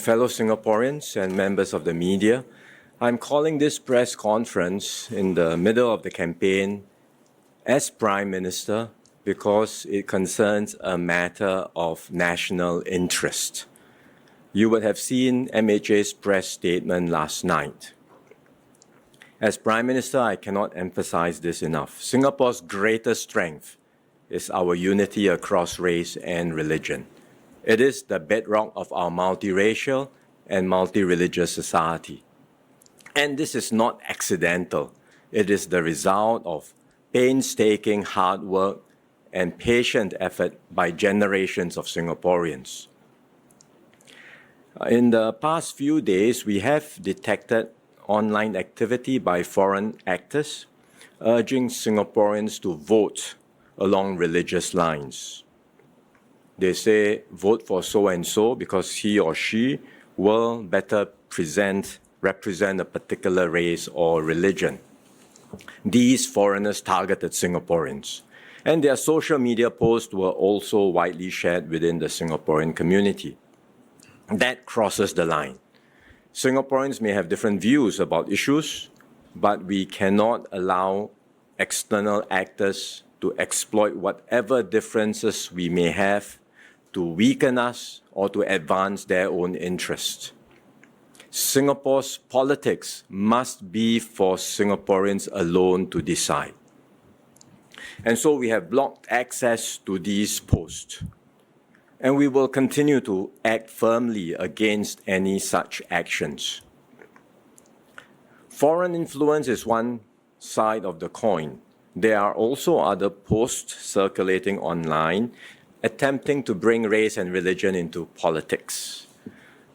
Fellow Singaporeans and members of the media, I'm calling this press conference in the middle of the campaign as Prime Minister because it concerns a matter of national interest. You would have seen MHA's press statement last night. As Prime Minister, I cannot emphasize this enough. Singapore's greatest strength is our unity across race and religion. It is the bedrock of our multiracial and multi-religious society. And this is not accidental. It is the result of painstaking hard work and patient effort by generations of Singaporeans. In the past few days, we have detected online activity by foreign actors urging Singaporeans to vote along religious lines. They say vote for so-and-so because he or she will better represent a particular race or religion. These foreigners targeted Singaporeans, and their social media posts were also widely shared within the Singaporean community. That crosses the line. Singaporeans may have different views about issues, but we cannot allow external actors to exploit whatever differences we may have to weaken us or to advance their own interests. Singapore's politics must be for Singaporeans alone to decide. And so we have blocked access to these posts. And we will continue to act firmly against any such actions. Foreign influence is one side of the coin. There are also other posts circulating online attempting to bring race and religion into politics.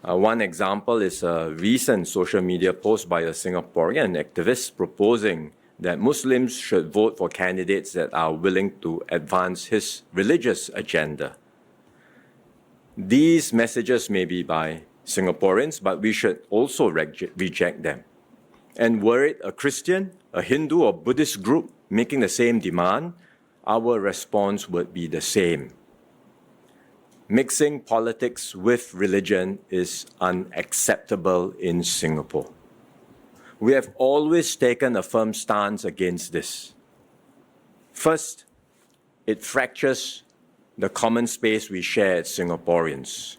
One example is a recent social media post by a Singaporean activist proposing that Muslims should vote for candidates that are willing to advance his religious agenda. These messages may be by Singaporeans, but we should also reject them. And were it a Christian, a Hindu or Buddhist group making the same demand, our response would be the same. Mixing politics with religion is unacceptable in Singapore. We have always taken a firm stance against this. First, it fractures the common space we share as Singaporeans.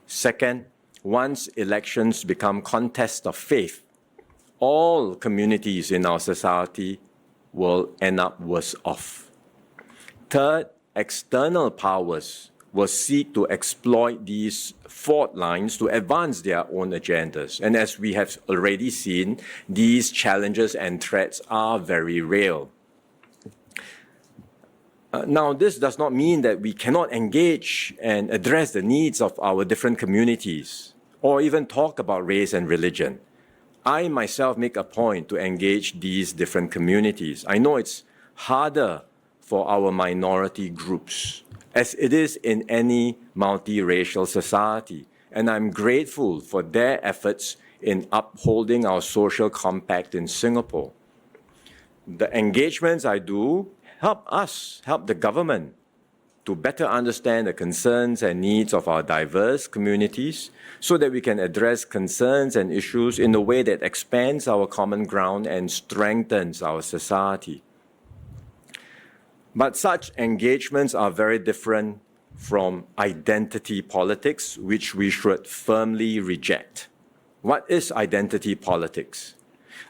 Second, once elections become contests of faith, all communities in our society will end up worse off. Third, external powers will seek to exploit these fault lines to advance their own agendas. And as we have already seen, these challenges and threats are very real. Now, this does not mean that we cannot engage and address the needs of our different communities or even talk about race and religion. I myself make a point to engage these different communities. I know it's harder for our minority groups, as it is in any multiracial society, and I'm grateful for their efforts in upholding our social compact in Singapore. The engagements I do help the government to better understand the concerns and needs of our diverse communities so that we can address concerns and issues in a way that expands our common ground and strengthens our society. But such engagements are very different from identity politics, which we should firmly reject. What is identity politics?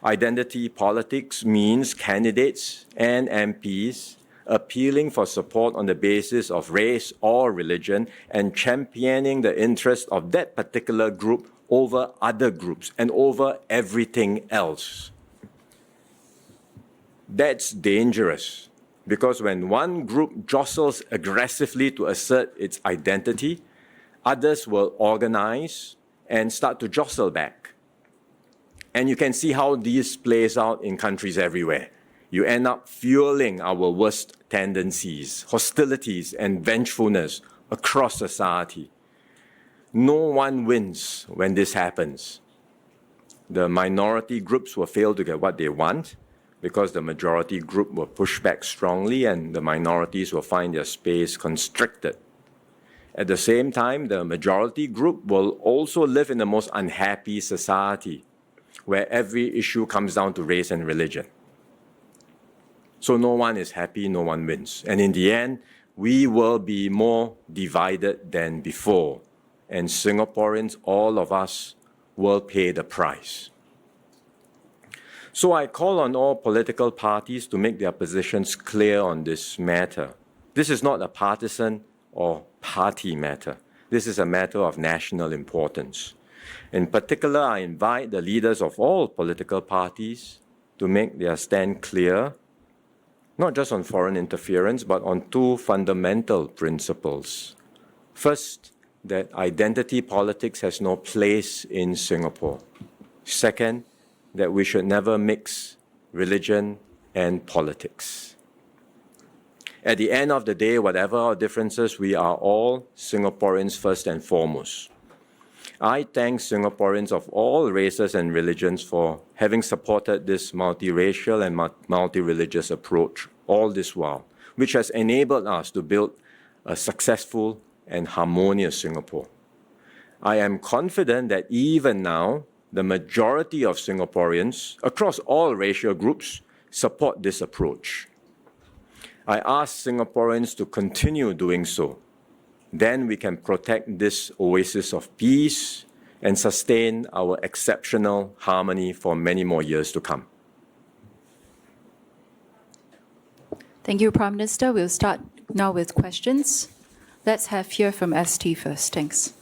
Identity politics means candidates and MPs appealing for support on the basis of race or religion and championing the interests of that particular group over other groups and over everything else. That's dangerous because when one group jostles aggressively to assert its identity, others will organize and start to jostle back. And you can see how this plays out in countries everywhere. You end up fueling our worst tendencies, hostilities, and vengefulness across society. No one wins when this happens. The minority groups will fail to get what they want because the majority group will push back strongly and the minorities will find their space constricted. At the same time, the majority group will also live in the most unhappy society, where every issue comes down to race and religion. So no one is happy, no one wins. And in the end, we will be more divided than before. And Singaporeans, all of us, will pay the price. So I call on all political parties to make their positions clear on this matter. This is not a partisan or party matter. This is a matter of national importance. In particular, I invite the leaders of all political parties to make their stand clear, not just on foreign interference, but on two fundamental principles. First, that identity politics has no place in Singapore. Second, that we should never mix religion and politics. At the end of the day, whatever our differences, we are all Singaporeans first and foremost. I thank Singaporeans of all races and religions for having supported this multiracial and multi-religious approach all this while, which has enabled us to build a successful and harmonious Singapore. I am confident that even now, the majority of Singaporeans across all racial groups support this approach. I ask Singaporeans to continue doing so. Then we can protect this oasis of peace and sustain our exceptional harmony for many more years to come. Thank you, Prime Minister. We'll start now with questions. Let's hear from ST first. Thanks.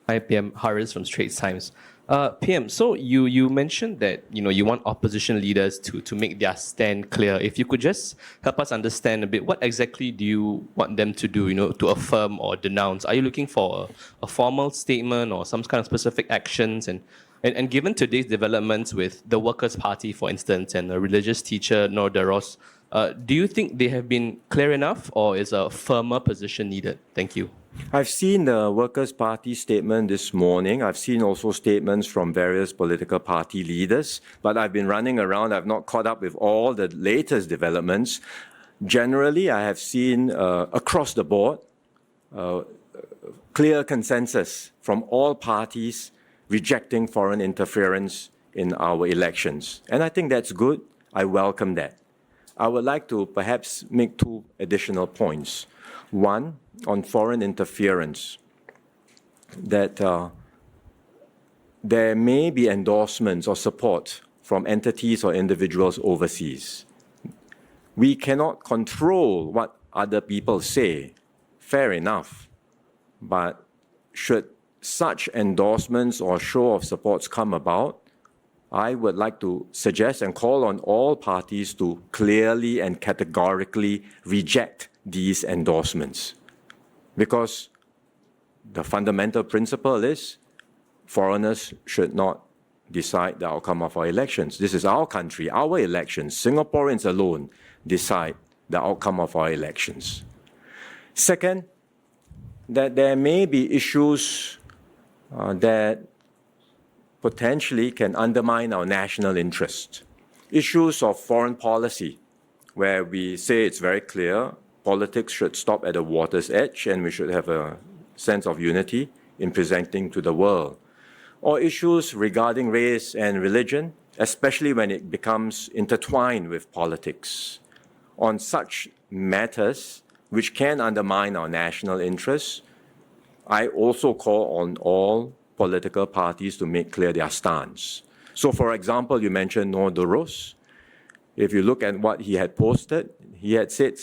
Hi, PM. Haris from Straits Times. PM, so you mentioned that you want opposition leaders to make their stand clear. If you could just help us understand a bit, what exactly do you want them to do, to affirm or denounce? Are you looking for a formal statement or some kind of specific actions? And given today's developments with the Workers' Party, for instance, and a religious teacher, Nur Daros, do you think they have been clear enough, or is a firmer position needed? Thank you. I've seen the Workers' Party statement this morning. I've seen also statements from various political party leaders, but I've been running around. I've not caught up with all the latest developments. Generally, I have seen across the board clear consensus from all parties rejecting foreign interference in our elections. And I think that's good. I welcome that. I would like to perhaps make two additional points. One, on foreign interference, that there may be endorsements or support from entities or individuals overseas. We cannot control what other people say, fair enough, but should such endorsements or show of supports come about, I would like to suggest and call on all parties to clearly and categorically reject these endorsements. Because the fundamental principle is foreigners should not decide the outcome of our elections. This is our country, our elections. Singaporeans alone decide the outcome of our elections. Second, that there may be issues that potentially can undermine our national interest. Issues of foreign policy, where we say it's very clear politics should stop at the water's edge and we should have a sense of unity in presenting to the world. Or issues regarding race and religion, especially when it becomes intertwined with politics. On such matters, which can undermine our national interests, I also call on all political parties to make clear their stance. So, for example, you mentioned Nur Daros. If you look at what he had posted, he had said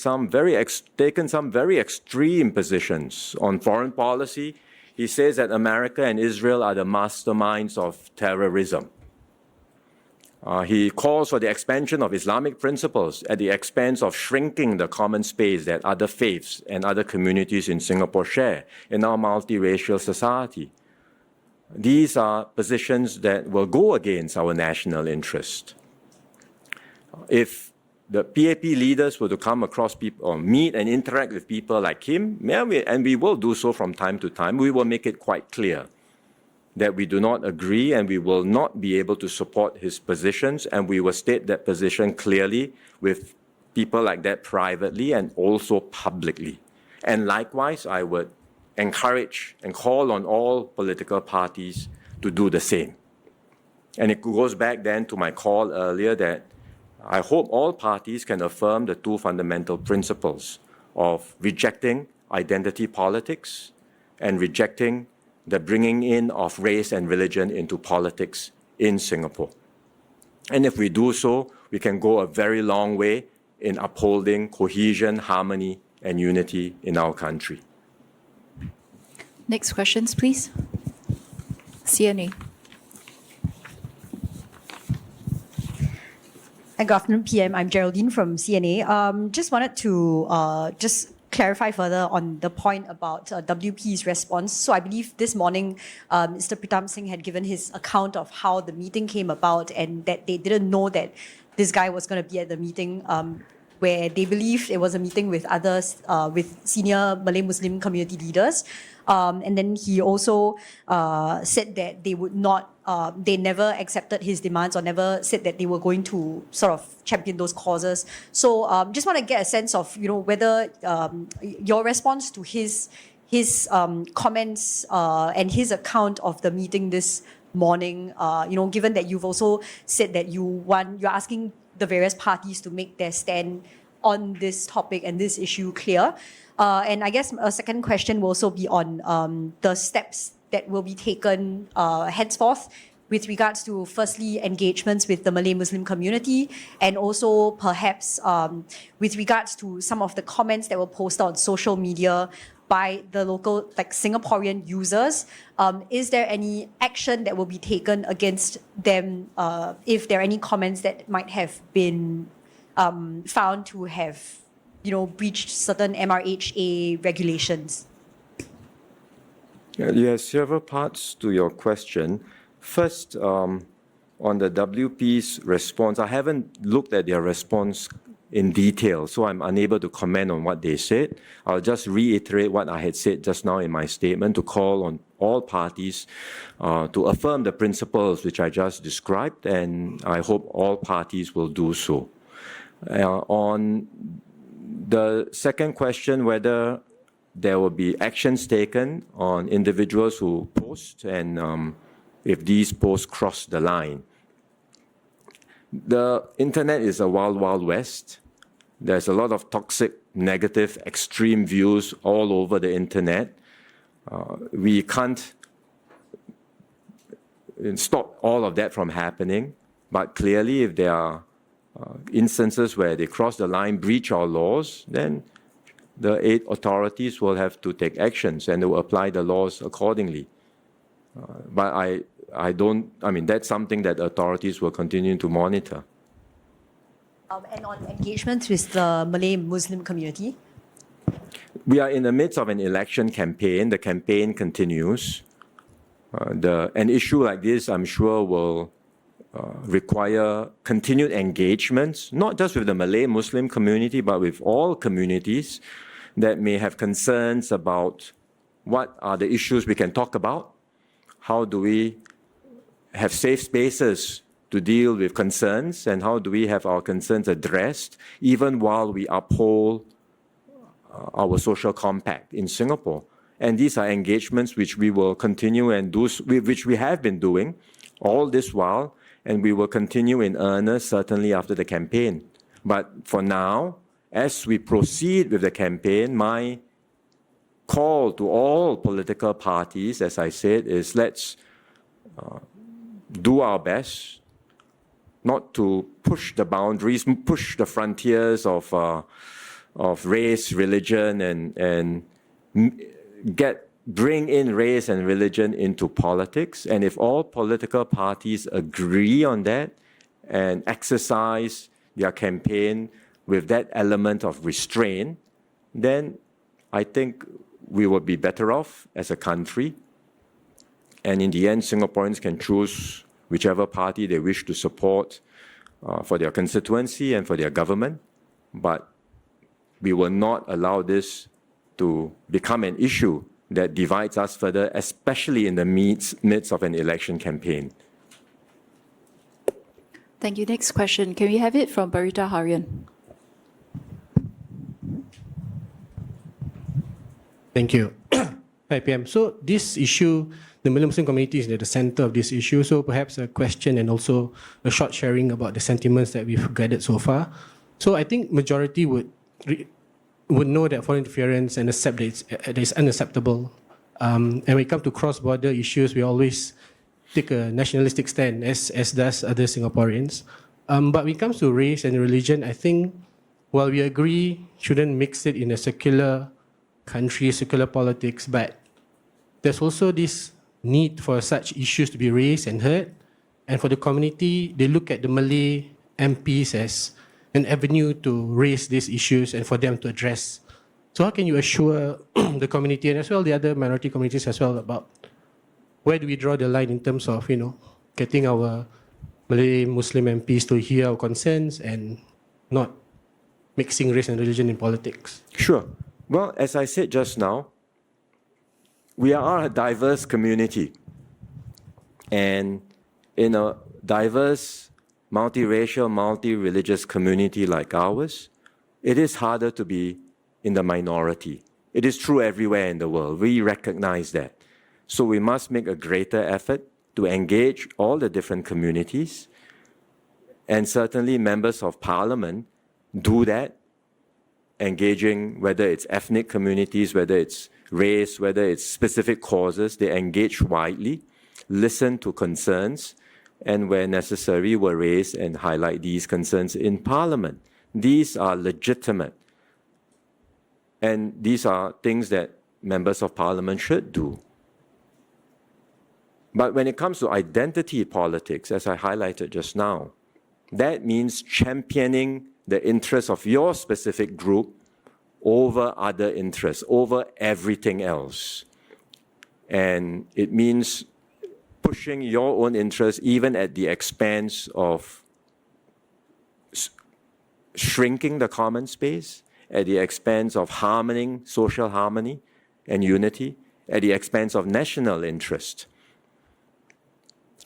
taken some very extreme positions on foreign policy. He says that America and Israel are the masterminds of terrorism. He calls for the expansion of Islamic principles at the expense of shrinking the common space that other faiths and other communities in Singapore share in our multiracial society. These are positions that will go against our national interest. If the PAP leaders were to come across people or meet and interact with people like him, and we will do so from time to time, we will make it quite clear that we do not agree and we will not be able to support his positions, and we will state that position clearly with people like that privately and also publicly. And likewise, I would encourage and call on all political parties to do the same. And it goes back then to my call earlier that I hope all parties can affirm the two fundamental principles of rejecting identity politics and rejecting the bringing in of race and religion into politics in Singapore. And if we do so, we can go a very long way in upholding cohesion, harmony, and unity in our country. Next questions, please. CNA. Good afternoon, PM. I'm Geraldine from CNA. Just wanted to just clarify further on the point about WP's response. So I believe this morning, Mr. Pritam Singh had given his account of how the meeting came about and that they didn't know that this guy was going to be at the meeting, where they believed it was a meeting with others, with senior Malay Muslim community leaders. And then he also said that they would not, they never accepted his demands or never said that they were going to sort of champion those causes. So just want to get a sense of, whether your response to his comments and his account of the meeting this morning, given that you've also said that you're asking the various parties to make their stand on this topic and this issue clear. And I guess a second question will also be on the steps that will be taken henceforth with regards to, firstly, engagements with the Malay Muslim community, and also perhaps with regards to some of the comments that were posted on social media by the local, Singaporean users. Is there any action that will be taken against them if there are any comments that might have been found to have breached certain MRHA regulations? Yes, several parts to your question. First, on the WP's response, I haven't looked at their response in detail, so I'm unable to comment on what they said. I'll just reiterate what I had said just now in my statement, to call on all parties to affirm the principles which I just described, and I hope all parties will do so. On the second question, whether there will be actions taken on individuals who post and if these posts cross the line. The internet is a wild, wild west. There's a lot of toxic, negative, extreme views all over the internet. We can't stop all of that from happening, but clearly if there are instances where they cross the line, breach our laws, then the aid authorities will have to take actions and they will apply the laws accordingly. But I mean, that's something that authorities will continue to monitor. And on engagements with the Malay Muslim community? We are in the midst of an election campaign. The campaign continues. An issue like this, I'm sure, will require continued engagements, not just with the Malay Muslim community, but with all communities that may have concerns about what are the issues we can talk about. How do we have safe spaces to deal with concerns, and how do we have our concerns addressed even while we uphold our social compact in Singapore. And these are engagements which we will continue and do, which we have been doing all this while, and we will continue in earnest certainly after the campaign. But for now, as we proceed with the campaign, my call to all political parties, as I said, is let's do our best not to push the boundaries, push the frontiers of race, religion, and bring in race and religion into politics. And if all political parties agree on that and exercise their campaign with that element of restraint, then I think we will be better off as a country. And in the end, Singaporeans can choose whichever party they wish to support for their constituency and for their government. But we will not allow this to become an issue that divides us further, especially in the midst of an election campaign. Thank you. Next question. Can we have it from Barita Harian? Thank you. Hi, PM. So this issue, the Malay Muslim community is at the center of this issue. So perhaps a question and also a short sharing about the sentiments that we've gathered so far. So I think majority would know that foreign interference and accept that it's unacceptable. And when it comes to cross-border issues, we always take a nationalistic stand, as does other Singaporeans. But when it comes to race and religion, I think while we agree shouldn't mix it in a secular country, secular politics, but there's also this need for such issues to be raised and heard. And for the community, they look at the Malay MPs as an avenue to raise these issues and for them to address. So how can you assure the community and as well the other minority communities as well about where do we draw the line in terms of, getting our Malay Muslim MPs to hear our concerns and not mixing race and religion in politics? Sure. Well, as I said just now, we are a diverse community. And in a diverse, multiracial, multi-religious community like ours, it is harder to be in the minority. It is true everywhere in the world. We recognize that. So we must make a greater effort to engage all the different communities. And certainly members of parliament do that, engaging whether it's ethnic communities, whether it's race, whether it's specific causes. They engage widely, listen to concerns, and where necessary will raise and highlight these concerns in parliament. These are legitimate. And these are things that members of parliament should do. But when it comes to identity politics, as I highlighted just now, that means championing the interests of your specific group over other interests, over everything else. And it means pushing your own interests even at the expense of shrinking the common space, at the expense of harming social harmony and unity, at the expense of national interest.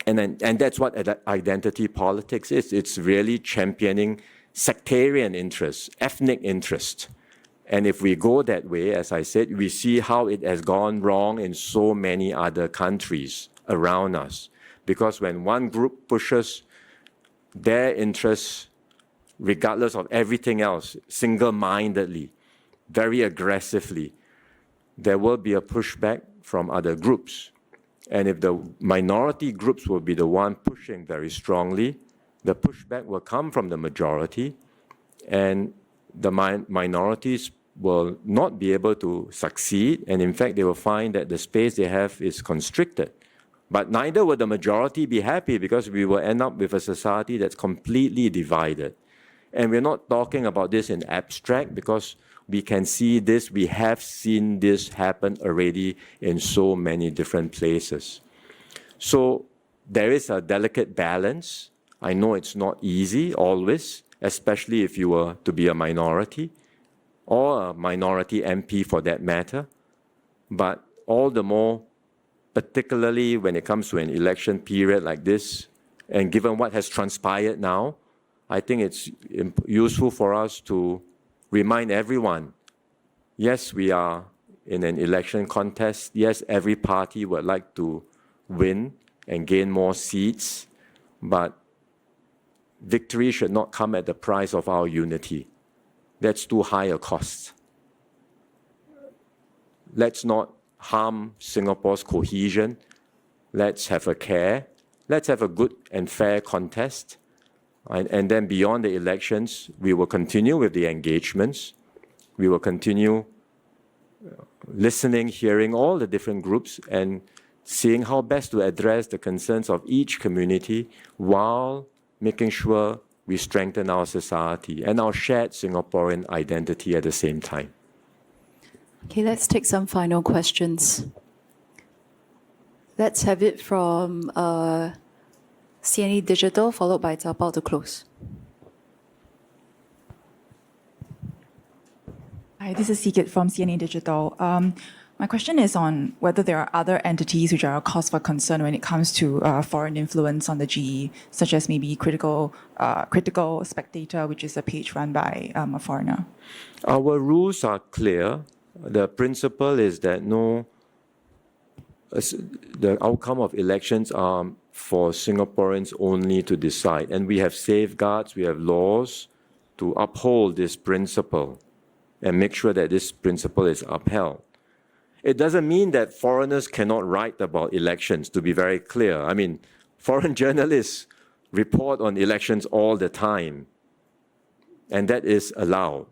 And that's what identity politics is. It's really championing sectarian interests, ethnic interest. And if we go that way, as I said, we see how it has gone wrong in so many other countries around us. Because when one group pushes their interests, regardless of everything else, single-mindedly, very aggressively, there will be a pushback from other groups. And if the minority groups will be the one pushing very strongly, the pushback will come from the majority, and the minorities will not be able to succeed, and in fact, they will find that the space they have is constricted. But neither will the majority be happy, because we will end up with a society that's completely divided. And we're not talking about this in abstract, because we can see this, we have seen this happen already in so many different places. So there is a delicate balance. I know it's not easy always, especially if you were to be a minority, or a minority MP for that matter. But all the more, particularly when it comes to an election period like this, and given what has transpired now, I think it's useful for us to remind everyone, yes, we are in an election contest. Yes, every party would like to win and gain more seats, but victory should not come at the price of our unity. That's too high a cost. Let's not harm Singapore's cohesion. Let's have a care. Let's have a good and fair contest. And then beyond the elections, we will continue with the engagements. We will continue listening, hearing all the different groups, and seeing how best to address the concerns of each community while making sure we strengthen our society and our shared Singaporean identity at the same time. Okay, let's take some final questions. Let's have it from CNE Digital, followed by Zapao to close. Hi, this is Sigit from CNA Digital. My question is on whether there are other entities which are a cause for concern when it comes to foreign influence on the GE, such as maybe Critical Spectator, which is a page run by a foreigner. Our rules are clear. The principle is that the outcome of elections are for Singaporeans only to decide. And we have safeguards, we have laws to uphold this principle and make sure that this principle is upheld. It doesn't mean that foreigners cannot write about elections, to be very clear. I mean, foreign journalists report on elections all the time, and that is allowed.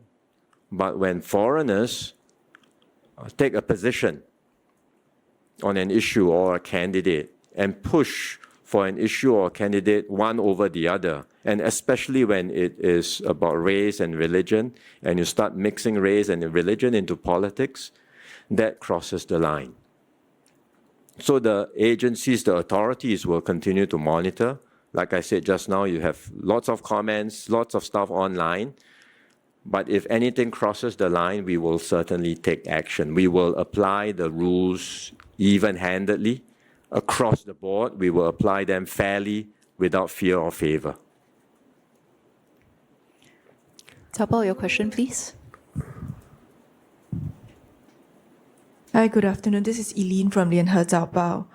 But when foreigners take a position on an issue or a candidate and push for an issue or candidate one over the other, and especially when it is about race and religion, and you start mixing race and religion into politics, that crosses the line. So the agencies, the authorities will continue to monitor. Like I said just now, you have lots of comments, lots of stuff online. But if anything crosses the line, we will certainly take action. We will apply the rules even-handedly across the board. We will apply them fairly without fear or favor. Tapal, your question, please. Hi, good afternoon. This is Eileen from Lianhe Zaobao.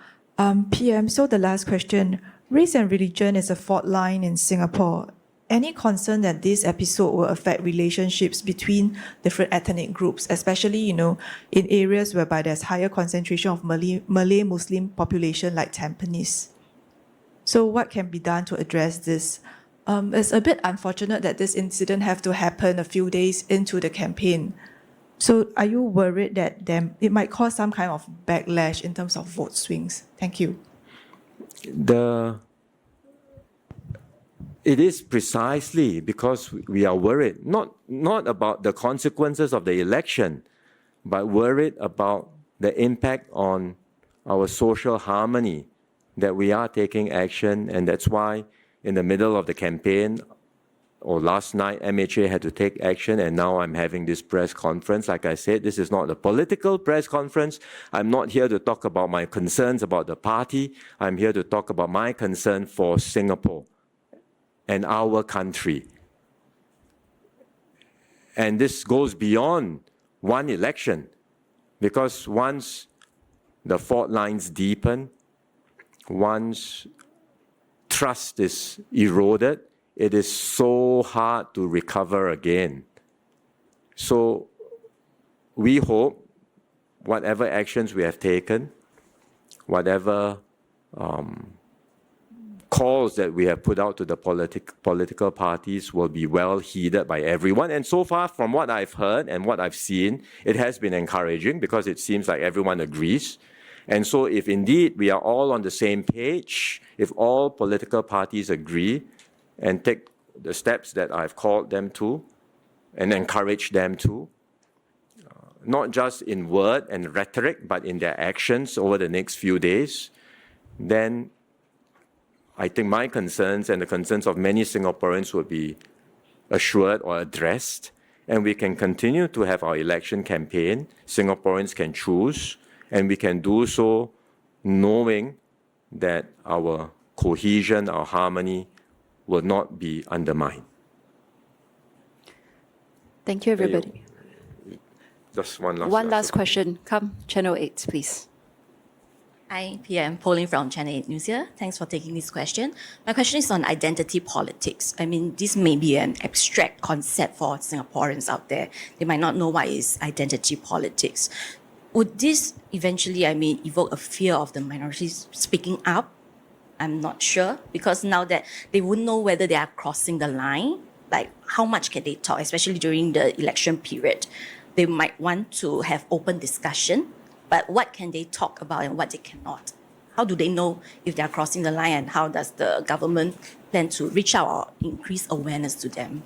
PM, so the last question. Race and religion is a fault line in Singapore. Any concern that this episode will affect relationships between different ethnic groups, especially, in areas whereby there's higher concentration of Malay Muslim population like Tampines? So what can be done to address this? It's a bit unfortunate that this incident have to happen a few days into the campaign. So are you worried that it might cause some kind of backlash in terms of vote swings? Thank you. It is precisely because we are worried, not about the consequences of the election, but worried about the impact on our social harmony, that we are taking action. And that's why in the middle of the campaign, or last night, MHA had to take action, and now I'm having this press conference. Like I said, this is not a political press conference. I'm not here to talk about my concerns about the party. I'm here to talk about my concern for Singapore and our country. And this goes beyond one election, because once the fault lines deepen, once trust is eroded, it is so hard to recover again. So we hope whatever actions we have taken, whatever calls that we have put out to the political parties will be well heeded by everyone. And so far, from what I've heard and what I've seen, it has been encouraging, because it seems like everyone agrees. And so if indeed we are all on the same page, if all political parties agree and take the steps that I've called them to and encourage them to, not just in word and rhetoric, but in their actions over the next few days, then I think my concerns and the concerns of many Singaporeans will be assured or addressed, and we can continue to have our election campaign. Singaporeans can choose, and we can do so knowing that our cohesion, our harmony will not be undermined. Thank you, everybody. Just one last. One last question. Come, Channel 8, please. Hi, PM. Pauline from Channel 8 News here. Thanks for taking this question. My question is on identity politics. I mean, this may be an abstract concept for Singaporeans out there. They might not know what is identity politics. Would this eventually, evoke a fear of the minorities speaking up? I'm not sure, because now that they wouldn't know whether they are crossing the line, like how much can they talk, especially during the election period. They might want to have open discussion, but what can they talk about and what they cannot? How do they know if they are crossing the line, and how does the government plan to reach out or increase awareness to them?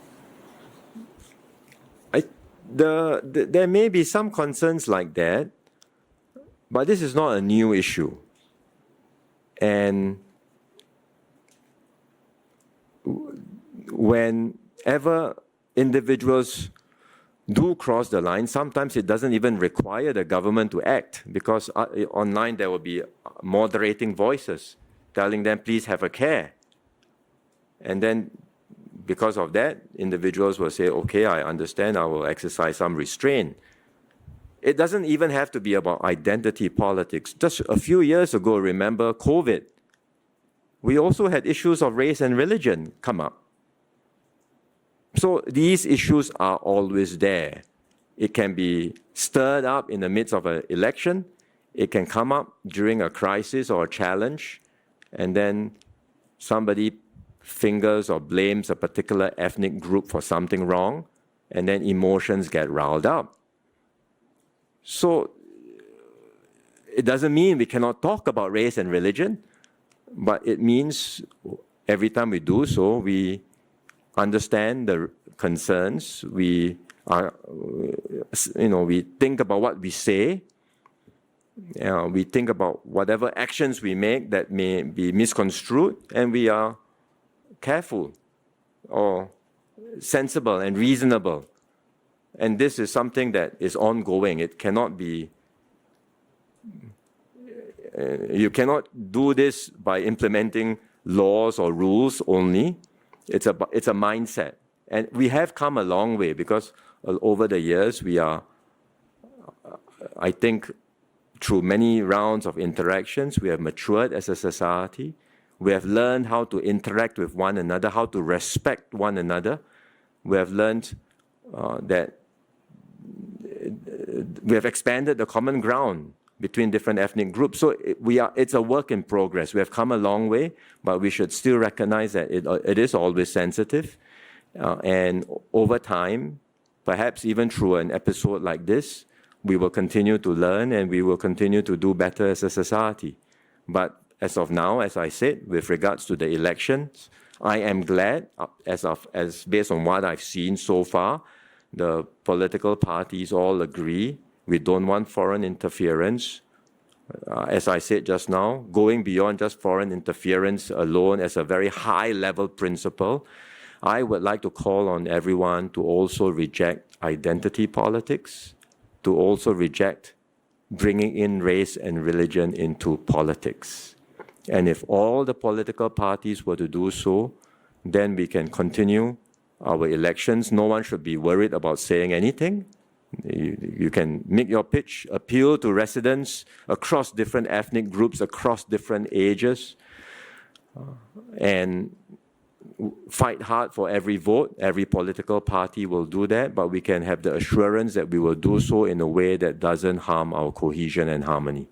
There may be some concerns like that, but this is not a new issue. And whenever individuals do cross the line, sometimes it doesn't even require the government to act, because online there will be moderating voices telling them, please have a care. And then because of that, individuals will say, okay, I understand, I will exercise some restraint. It doesn't even have to be about identity politics. Just a few years ago, remember COVID, we also had issues of race and religion come up. So these issues are always there. It can be stirred up in the midst of an election. It can come up during a crisis or a challenge, and then somebody fingers or blames a particular ethnic group for something wrong, and then emotions get riled up. So it doesn't mean we cannot talk about race and religion, but it means every time we do so, we understand the concerns, we think about what we say, we think about whatever actions we make that may be misconstrued, and we are careful or sensible and reasonable. And this is something that is ongoing. It cannot be, you cannot do this by implementing laws or rules only. It's a mindset. And we have come a long way because over the years we are, I think, through many rounds of interactions, we have matured as a society. We have learned how to interact with one another, how to respect one another. We have learned that we have expanded the common ground between different ethnic groups. So it's a work in progress. We have come a long way, but we should still recognize that it is always sensitive. And over time, perhaps even through an episode like this, we will continue to learn and we will continue to do better as a society. But as of now, as I said, with regards to the elections, I am glad, as based on what I've seen so far, the political parties all agree we don't want foreign interference. As I said just now, going beyond just foreign interference alone as a very high-level principle, I would like to call on everyone to also reject identity politics, to also reject bringing in race and religion into politics. And if all the political parties were to do so, then we can continue our elections. No one should be worried about saying anything. You can make your pitch, appeal to residents across different ethnic groups, across different ages, and fight hard for every vote. Every political party will do that, but we can have the assurance that we will do so in a way that doesn't harm our cohesion and harmony.